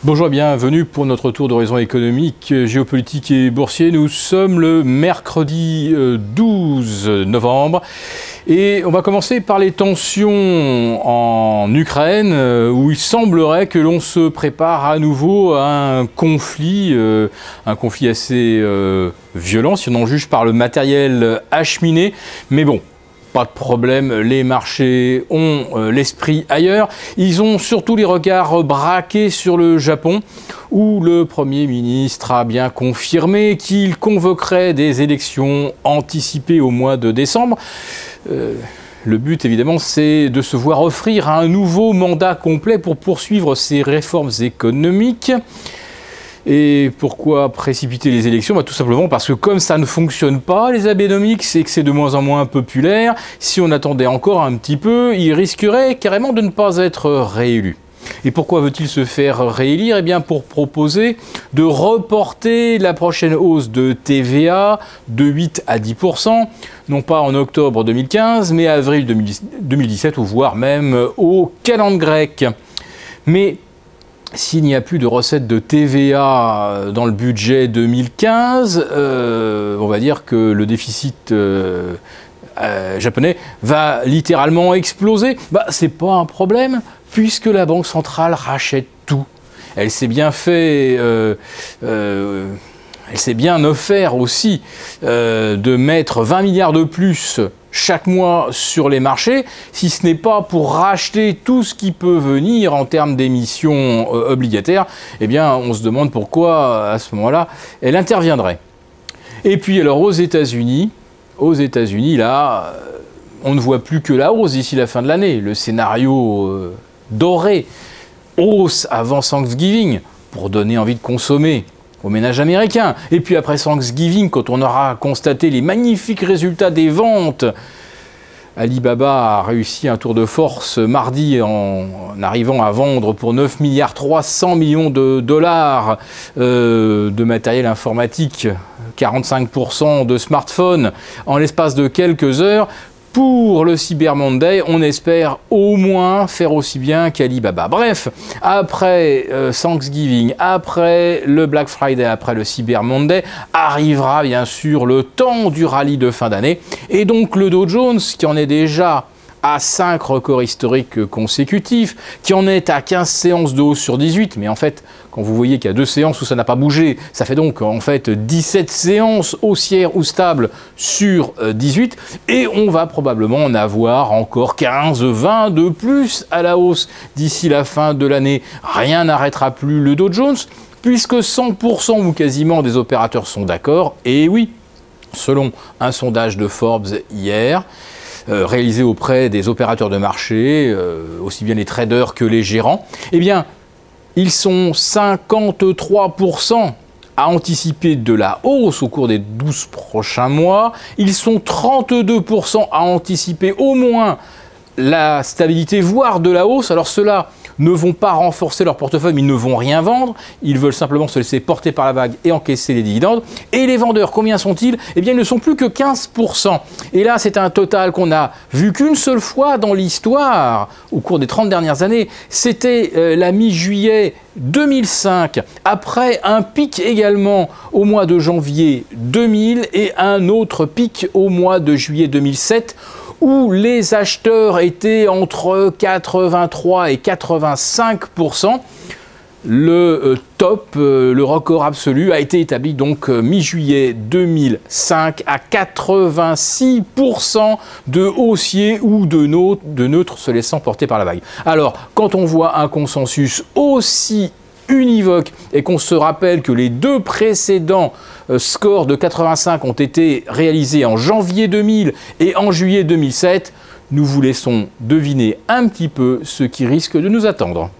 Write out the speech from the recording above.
Bonjour et bienvenue pour notre tour d'horizon économique, géopolitique et boursier. Nous sommes le mercredi 12 novembre et on va commencer par les tensions en Ukraine où il semblerait que l'on se prépare à nouveau à un conflit assez violent si on en juge par le matériel acheminé. Mais bon, pas de problème, les marchés ont l'esprit ailleurs. Ils ont surtout les regards braqués sur le Japon, où le Premier ministre a bien confirmé qu'il convoquerait des élections anticipées au mois de décembre. Le but, évidemment, c'est de se voir offrir un nouveau mandat complet pour poursuivre ces réformes économiques. Et pourquoi précipiter les élections? Tout simplement parce que comme ça ne fonctionne pas, les Abenomics, et que c'est de moins en moins populaire, si on attendait encore un petit peu, il risquerait carrément de ne pas être réélu. Et pourquoi veut-il se faire réélire? Eh bien pour proposer de reporter la prochaine hausse de TVA de 8 à 10%, non pas en octobre 2015, mais avril 2017, ou voire même au calendrier grec. Mais s'il n'y a plus de recettes de TVA dans le budget 2015, on va dire que le déficit japonais va littéralement exploser. C'est pas un problème, puisque la Banque centrale rachète tout. Elle s'est bien fait... Elle s'est bien offert aussi de mettre 20 milliards de plus chaque mois sur les marchés, si ce n'est pas pour racheter tout ce qui peut venir en termes d'émissions obligataires. Eh bien, on se demande pourquoi, à ce moment-là, elle interviendrait. Et puis, alors, aux États-Unis, là, on ne voit plus que la hausse d'ici la fin de l'année. Le scénario doré, hausse avant Thanksgiving, pour donner envie de consommer aux ménages américains. Et puis après Thanksgiving, quand on aura constaté les magnifiques résultats des ventes, Alibaba a réussi un tour de force mardi en arrivant à vendre pour 9 milliards 300 millions de dollars de matériel informatique, 45% de smartphones en l'espace de quelques heures. Pour le Cyber Monday, on espère au moins faire aussi bien qu'Alibaba. Bref, après Thanksgiving, après le Black Friday, après le Cyber Monday, arrivera bien sûr le temps du rallye de fin d'année. Et donc le Dow Jones, qui en est déjà à 5 records historiques consécutifs, qui en est à 15 séances de hausse sur 18, mais en fait, quand vous voyez qu'il y a 2 séances où ça n'a pas bougé, ça fait donc en fait 17 séances haussières ou stables sur 18, et on va probablement en avoir encore 15-20 de plus à la hausse d'ici la fin de l'année. Rien n'arrêtera plus le Dow Jones, puisque 100% ou quasiment des opérateurs sont d'accord, et oui, selon un sondage de Forbes hier, réalisé auprès des opérateurs de marché, aussi bien les traders que les gérants, eh bien, ils sont 53% à anticiper de la hausse au cours des 12 prochains mois. Ils sont 32% à anticiper au moins la stabilité, voire de la hausse. Alors ceux-là ne vont pas renforcer leur portefeuille, mais ils ne vont rien vendre. Ils veulent simplement se laisser porter par la vague et encaisser les dividendes. Et les vendeurs, combien sont-ils? Eh bien, ils ne sont plus que 15%. Et là, c'est un total qu'on n'a vu qu'une seule fois dans l'histoire, au cours des 30 dernières années. C'était la mi-juillet 2005, après un pic également au mois de janvier 2000 et un autre pic au mois de juillet 2007, où les acheteurs étaient entre 83 et 85%. Le top, le record absolu, a été établi donc mi-juillet 2005 à 86% de haussiers ou de neutres se laissant porter par la vague. Alors, quand on voit un consensus aussi univoque et qu'on se rappelle que les 2 précédents scores de 85 ont été réalisés en janvier 2000 et en juillet 2007, nous vous laissons deviner un petit peu ce qui risque de nous attendre.